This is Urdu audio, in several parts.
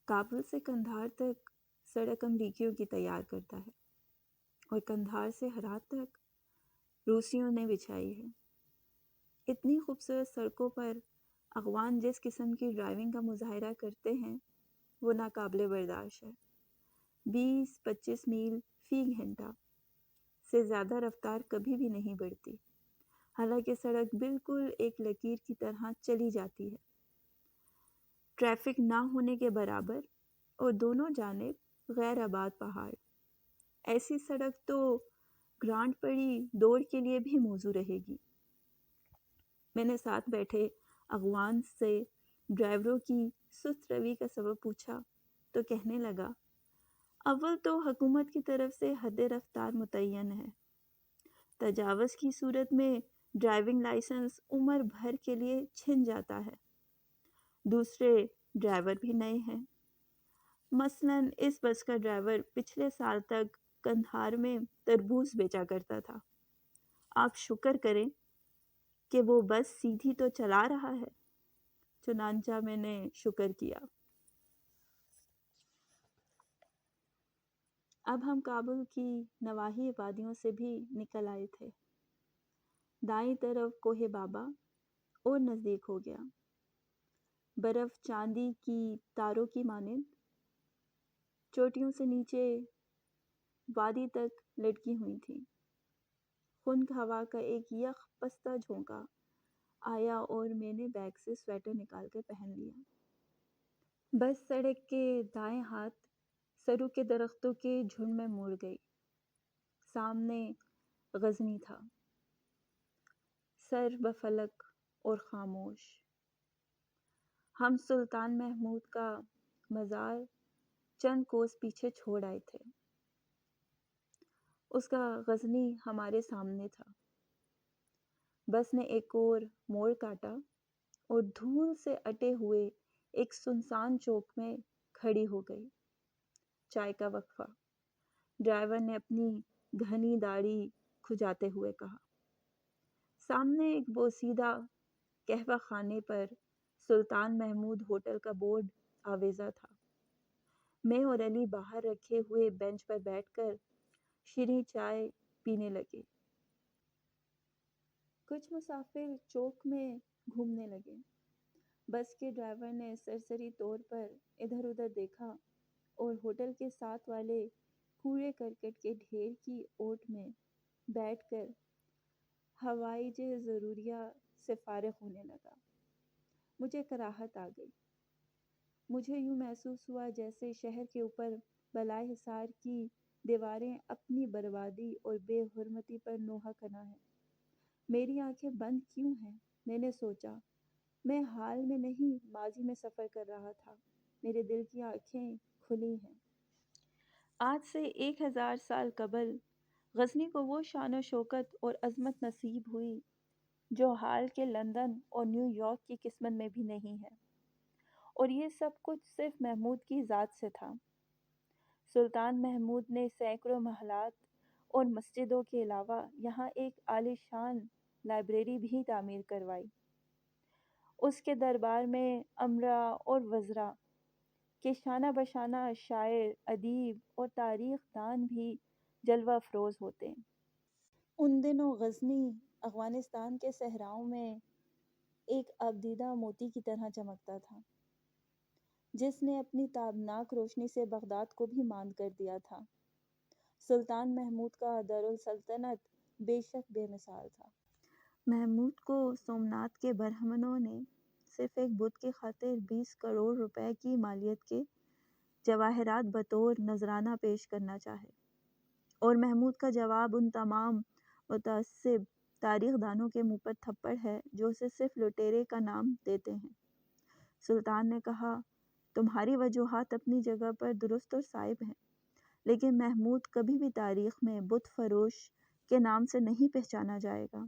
کابل سے کندھار تک سڑک امریکیوں کی تیار کرتا ہے اور کندھار سے ہرات تک روسیوں نے بچھائی ہے۔ اتنی خوبصورت سڑکوں پر افغان جس قسم کی ڈرائیونگ کا مظاہرہ کرتے ہیں وہ ناقابل برداشت ہے۔ 20-25 میل فی گھنٹہ سے زیادہ رفتار کبھی بھی نہیں بڑھتی، حالانکہ سڑک بالکل ایک لکیر کی طرح چلی جاتی ہے، ٹریفک نہ ہونے کے برابر، اور دونوں جانب غیر آباد پہاڑ۔ ایسی سڑک تو گرانڈ پری دوڑ کے لیے بھی موزوں رہے گی۔ میں نے ساتھ بیٹھے افغان سے ڈرائیوروں کی سست روی کا سبب پوچھا تو کہنے لگا، اول تو حکومت کی طرف سے حد رفتار متعین ہے، تجاوز کی صورت میں ڈرائیونگ لائسنس عمر بھر کے لیے چھن جاتا ہے، دوسرے ڈرائیور بھی نئے ہیں۔ مثلاً اس بس کا ڈرائیور پچھلے سال تک کندھار میں تربوز بیچا کرتا تھا۔ آپ شکر کریں کہ وہ بس سیدھی تو چلا رہا ہے۔ چنانچہ میں نے شکر کیا۔ اب ہم کابل کی نواحی وادیوں سے بھی نکل آئے تھے۔ دائیں طرف کوہ بابا اور نزدیک ہو گیا۔ برف چاندی کی تاروں کی مانند چوٹیوں سے نیچے وادی تک لٹکی ہوئی تھی۔ خنک ہوا کا ایک یخ پستہ جھونکا آیا اور میں نے بیگ سے سویٹر نکال کر پہن لیا۔ بس سڑک کے دائیں ہاتھ سرو کے درختوں کے جھنڈ میں مڑ گئی۔ سامنے غزنی تھا، سر بفلک اور خاموش۔ ہم سلطان محمود کا مزار چند کوس پیچھے چھوڑ آئے تھے۔ اس کا غزنی ہمارے سامنے تھا۔ بس نے ایک اور موڑ کاٹا اور دھول سے اٹے ہوئے ایک سنسان چوک میں کھڑی ہو گئی۔ چائے کا وقفہ۔ ڈرائیور نے اپنی گھنی داڑھی کھجاتے ہوئے کہا۔ سامنے ایک بوسیدہ قہوہ خانے پر سلطان محمود ہوٹل کا بورڈ آویزاں تھا۔ میں اور علی باہر رکھے ہوئے بینچ پر بیٹھ کر شیریں چائے پینے لگے۔ کچھ مسافر چوک میں گھومنے لگے۔ بس کے ڈرائیور نے سرسری طور پر ادھر ادھر دیکھا اور ہوٹل کے ساتھ والے کوڑے کرکٹ کے ڈھیر کی اوٹ میں بیٹھ کر حوائج ضروریہ سے فارغ ہونے لگا۔ مجھے کراہت آ گئی۔ مجھے یوں محسوس ہوا جیسے شہر کے اوپر بالائے حصار کی دیواریں اپنی بربادی اور بے حرمتی پر نوحہ کنا ہیں۔ میری آنکھیں بند کیوں ہیں؟ میں نے سوچا۔ میں حال میں نہیں ماضی میں سفر کر رہا تھا۔ میرے دل کی آنکھیں کھلی ہیں۔ آج سے 1000 سال قبل غزنی کو وہ شان و شوکت اور عظمت نصیب ہوئی جو حال کے لندن اور نیو یارک کی قسمت میں بھی نہیں ہے، اور یہ سب کچھ صرف محمود کی ذات سے تھا۔ سلطان محمود نے سینکڑوں محلات اور مسجدوں کے علاوہ یہاں ایک عالی شان لائبریری بھی تعمیر کروائی۔ اس کے دربار میں امراء اور وزراء کے شانہ بشانہ شاعر، ادیب اور تاریخ دان بھی جلوہ افروز ہوتے۔ ان دنوں غزنی افغانستان کے صحراؤں میں ایک آبدیدہ موتی کی طرح چمکتا تھا، جس نے اپنی تابناک روشنی سے بغداد کو بھی ماند کر دیا تھا۔ سلطان محمود کا دارالسلطنت بے شک بے مثال تھا۔ محمود کو سومنات کے برہمنوں نے صرف ایک بت کی خاطر 20 کروڑ روپے کی مالیت کے جواہرات بطور نذرانہ پیش کرنا چاہے، اور محمود کا جواب ان تمام متعصب تاریخ دانوں کے منہ پر تھپڑ ہے جو اسے صرف لٹیرے کا نام دیتے ہیں۔ سلطان نے کہا، تمہاری وجوہات اپنی جگہ پر درست اور صائب ہیں، لیکن محمود کبھی بھی تاریخ میں بت فروش کے نام سے نہیں پہچانا جائے گا۔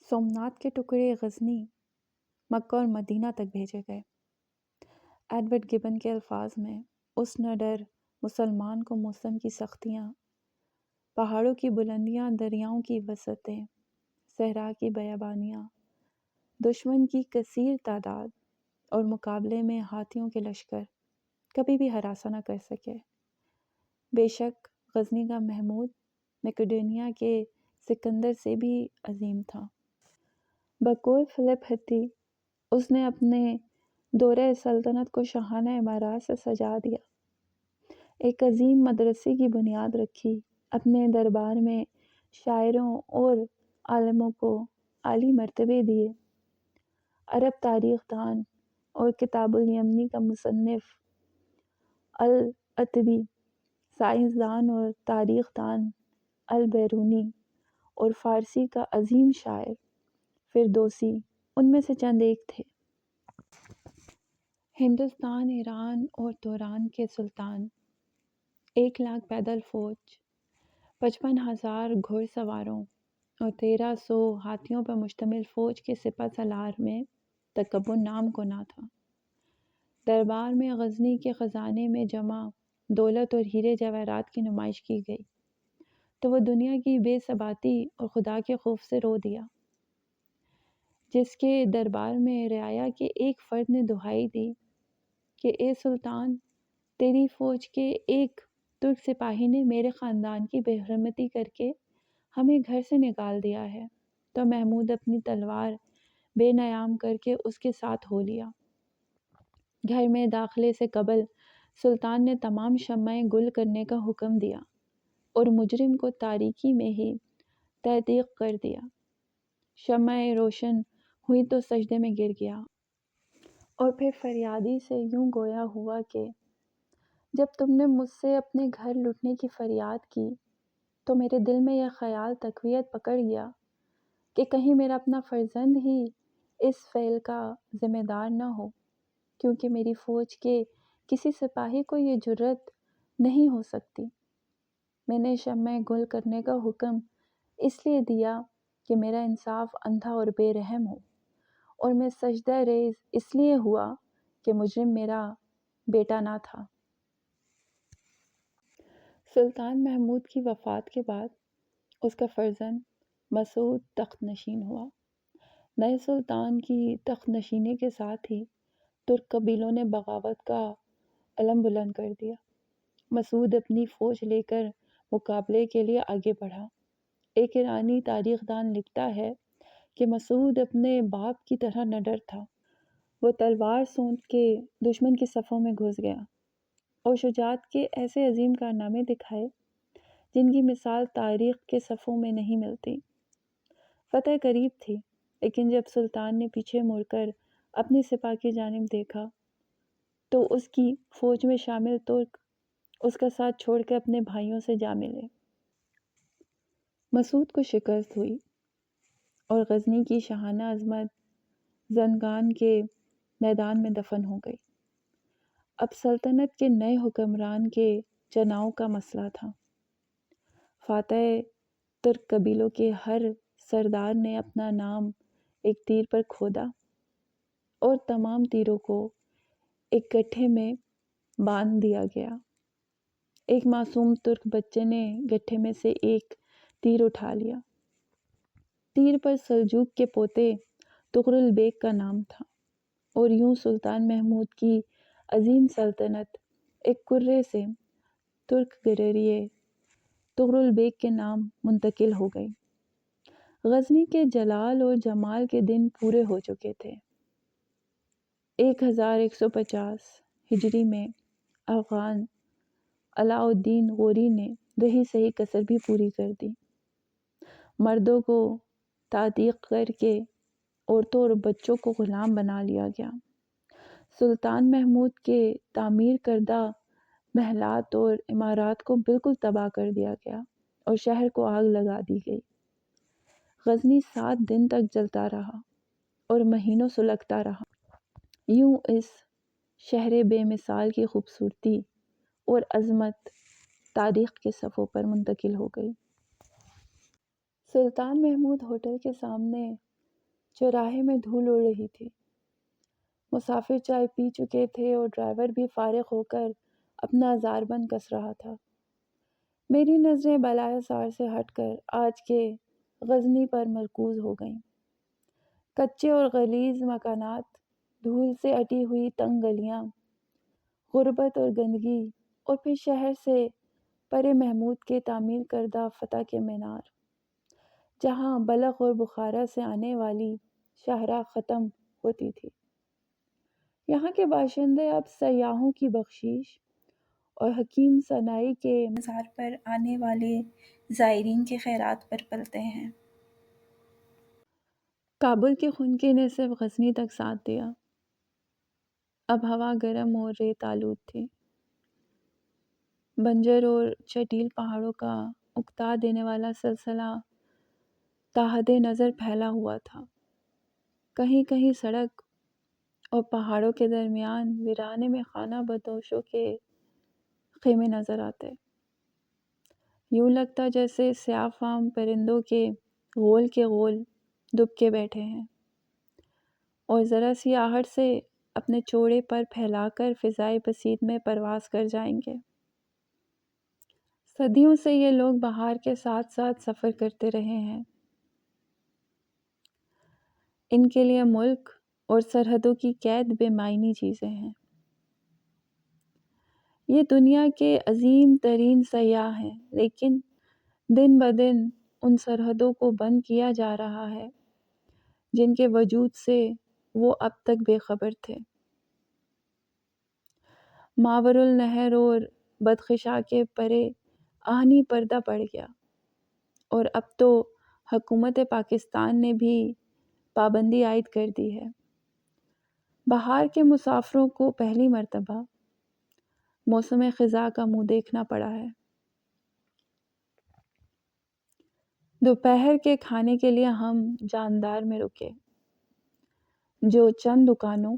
سومنات کے ٹکڑے غزنی، مکہ اور مدینہ تک بھیجے گئے۔ ایڈورڈ گبن کے الفاظ میں، اس نڈر مسلمان کو موسم کی سختیاں، پہاڑوں کی بلندیاں، دریاؤں کی وسعتیں، صحرا کی بیابانیاں، دشمن کی کثیر تعداد اور مقابلے میں ہاتھیوں کے لشکر، کبھی بھی ہراساں نہ کر سکے۔ بے شک غزنی کا محمود میکیڈونیا کے سکندر سے بھی عظیم تھا۔ بقول فلپ ہتھی اس نے اپنے دورہ سلطنت کو شاہانہ عمارات سے سجا دیا، ایک عظیم مدرسے کی بنیاد رکھی، اپنے دربار میں شاعروں اور عالموں کو عالی مرتبے دیے۔ عرب تاریخ دان اور کتاب الیمنی کا مصنف العتبی، سائنسدان اور تاریخ دان البیرونی اور فارسی کا عظیم شاعر فردوسی ان میں سے چند ایک تھے۔ ہندوستان، ایران اور توران کے سلطان 1,00,000 پیدل فوج، 55,000 گھوڑ سواروں اور 1,300 ہاتھیوں پر مشتمل فوج کے سپہ سالار میں تکبر نام کو نہ تھا۔ دربار میں غزنی کے خزانے میں جمع دولت اور ہیرے جواہرات کی نمائش کی گئی تو وہ دنیا کی بے ثباتی اور خدا کے خوف سے رو دیا۔ جس کے دربار میں رعایا کے ایک فرد نے دہائی دی کہ اے سلطان، تیری فوج کے ایک ترک سپاہی نے میرے خاندان کی بے حرمتی کر کے ہمیں گھر سے نکال دیا ہے، تو محمود اپنی تلوار بے نیام کر کے اس کے ساتھ ہو لیا۔ گھر میں داخلے سے قبل سلطان نے تمام شمعیں گل کرنے کا حکم دیا اور مجرم کو تاریکی میں ہی تعدیق کر دیا۔ شمعیں روشن ہوئی تو سجدے میں گر گیا اور پھر فریادی سے یوں گویا ہوا کہ جب تم نے مجھ سے اپنے گھر لٹنے کی فریاد کی تو میرے دل میں یہ خیال تقویت پکڑ گیا کہ کہیں میرا اپنا فرزند ہی اس فعل کا ذمہ دار نہ ہو، کیونکہ میری فوج کے کسی سپاہی کو یہ جرأت نہیں ہو سکتی۔ میں نے شمع گل کرنے کا حکم اس لیے دیا کہ میرا انصاف اندھا اور بے رحم ہو، اور میں سجدہ ریز اس لیے ہوا کہ مجرم میرا بیٹا نہ تھا۔ سلطان محمود کی وفات کے بعد اس کا فرزند مسعود تخت نشین ہوا۔ نئے سلطان کی تخت نشینی کے ساتھ ہی ترک قبیلوں نے بغاوت کا علم بلند کر دیا۔ مسعود اپنی فوج لے کر مقابلے کے لیے آگے بڑھا۔ ایک ایرانی تاریخ دان لکھتا ہے کہ مسعود اپنے باپ کی طرح نڈر تھا۔ وہ تلوار سونت کے دشمن کی صفوں میں گھس گیا اور شجاعت کے ایسے عظیم کارنامے دکھائے جن کی مثال تاریخ کے صفوں میں نہیں ملتی۔ فتح قریب تھی، لیکن جب سلطان نے پیچھے مڑ کر اپنی سپاہ کی جانب دیکھا تو اس کی فوج میں شامل ترک اس کا ساتھ چھوڑ کے اپنے بھائیوں سے جا ملے۔ مسعود کو شکست ہوئی اور غزنی کی شاہانہ عظمت زنگان کے میدان میں دفن ہو گئی۔ اب سلطنت کے نئے حکمران کے چناؤ کا مسئلہ تھا۔ فاتح ترک قبیلوں کے ہر سردار نے اپنا نام ایک تیر پر کھودا اور تمام تیروں کو ایک گٹھے میں باندھ دیا گیا۔ ایک معصوم ترک بچے نے گٹھے میں سے ایک تیر اٹھا لیا۔ تیر پر سلجوق کے پوتے تغرل بیگ کا نام تھا، اور یوں سلطان محمود کی عظیم سلطنت ایک کرے سے ترک گرریہ تغرل بیگ کے نام منتقل ہو گئی۔ غزنی کے جلال اور جمال کے دن پورے ہو چکے تھے۔ 1150 ہجری میں افغان علاء الدین غوری نے رہی سہی کسر بھی پوری کر دی۔ مردوں کو تعتیق کر کے عورتوں اور بچوں کو غلام بنا لیا گیا۔ سلطان محمود کے تعمیر کردہ محلات اور عمارات کو بالکل تباہ کر دیا گیا اور شہر کو آگ لگا دی گئی۔ غزنی 7 دن تک جلتا رہا اور مہینوں سلگتا رہا۔ یوں اس شہر بے مثال کی خوبصورتی اور عظمت تاریخ کے صفحوں پر منتقل ہو گئی۔ سلطان محمود ہوٹل کے سامنے چوراہے میں دھول اڑ رہی تھی۔ مسافر چائے پی چکے تھے اور ڈرائیور بھی فارغ ہو کر اپنا ہزاربند کس رہا تھا۔ میری نظریں بالائے سار سے ہٹ کر آج کے غزنی پر مرکوز ہو گئیں۔ کچے اور غلیظ مکانات، دھول سے اٹی ہوئی تنگ گلیاں، غربت اور گندگی، اور پھر شہر سے پرے محمود کے تعمیر کردہ فتح کے مینار، جہاں بلخ اور بخارا سے آنے والی شاہراہ ختم ہوتی تھی۔ یہاں کے باشندے اب سیاحوں کی بخشش اور حکیم ثنائی کے مزار پر آنے والے زائرین کے خیرات پر پلتے ہیں۔ کابل کے خنکے نے صرف غزنی تک ساتھ دیا۔ اب ہوا گرم اور ریت آلود تھی۔ بنجر اور چٹیل پہاڑوں کا اکتا دینے والا سلسلہ تاحد نظر پھیلا ہوا تھا۔ کہیں کہیں سڑک اور پہاڑوں کے درمیان ویرانے میں خانہ بدوشوں کے خیمے نظر آتے۔ یوں لگتا جیسے سیاہ فام پرندوں کے غول دب کے بیٹھے ہیں اور ذرا سی آہٹ سے اپنے چوڑے پر پھیلا کر فضائے بسیط میں پرواز کر جائیں گے۔ صدیوں سے یہ لوگ بہار کے ساتھ ساتھ سفر کرتے رہے ہیں۔ ان کے لیے ملک اور سرحدوں کی قید بے معنی چیزیں ہیں۔ یہ دنیا کے عظیم ترین سیاح ہیں، لیکن دن بدن ان سرحدوں کو بند کیا جا رہا ہے جن کے وجود سے وہ اب تک بے خبر تھے۔ ماور النہر اور بدخشاں کے پرے آہنی پردہ پڑ گیا، اور اب تو حکومت پاکستان نے بھی پابندی عائد کر دی ہے۔ بہار کے مسافروں کو پہلی مرتبہ موسم خزاں کا منہ دیکھنا پڑا ہے۔ دوپہر کے کھانے کے لیے ہم جاندار میں رکے، جو چند دکانوں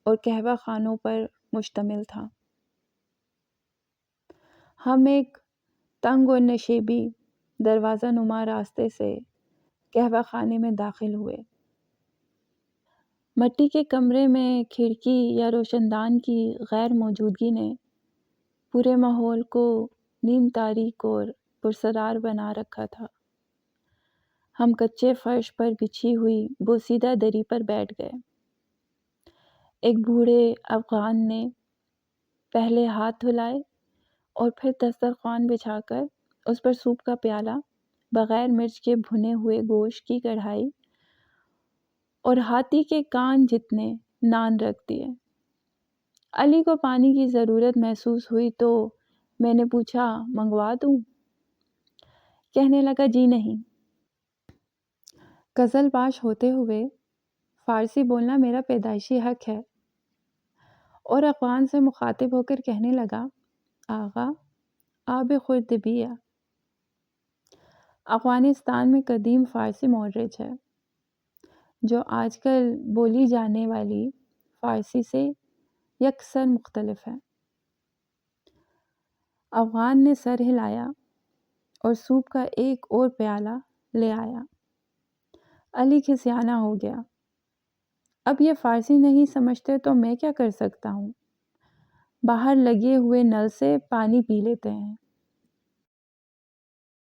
اور قہوہ خانوں پر مشتمل تھا۔ ہم ایک تنگ اور نشیبی دروازہ نما راستے سے قہوہ خانے میں داخل ہوئے۔ مٹی کے کمرے میں کھڑکی یا روشن دان کی غیر موجودگی نے پورے ماحول کو نیم تاریک اور پرسرار بنا رکھا تھا۔ ہم کچے فرش پر بچھی ہوئی بوسیدہ دری پر بیٹھ گئے۔ ایک بوڑھے افغان نے پہلے ہاتھ دھلائے اور پھر دسترخوان بچھا کر اس پر سوپ کا پیالہ، بغیر مرچ کے بھنے ہوئے گوشت کی کڑھائی اور ہاتھی کے کان جتنے نان رکھ دیے۔ علی کو پانی کی ضرورت محسوس ہوئی تو میں نے پوچھا، منگوا دوں؟ کہنے لگا، جی نہیں۔ قزل باش ہوتے ہوئے فارسی بولنا میرا پیدائشی حق ہے، اور افغان سے مخاطب ہو کر کہنے لگا، آغا آب خوردبیہ۔ افغانستان میں قدیم فارسی مورج ہے، جو آج کل بولی جانے والی فارسی سے یکسر مختلف ہے۔ افغان نے سر ہلایا اور سوپ کا ایک اور پیالہ لے آیا۔ علی کھسیانا ہو گیا، اب یہ فارسی نہیں سمجھتے تو میں کیا کر سکتا ہوں؟ باہر لگے ہوئے نل سے پانی پی لیتے ہیں۔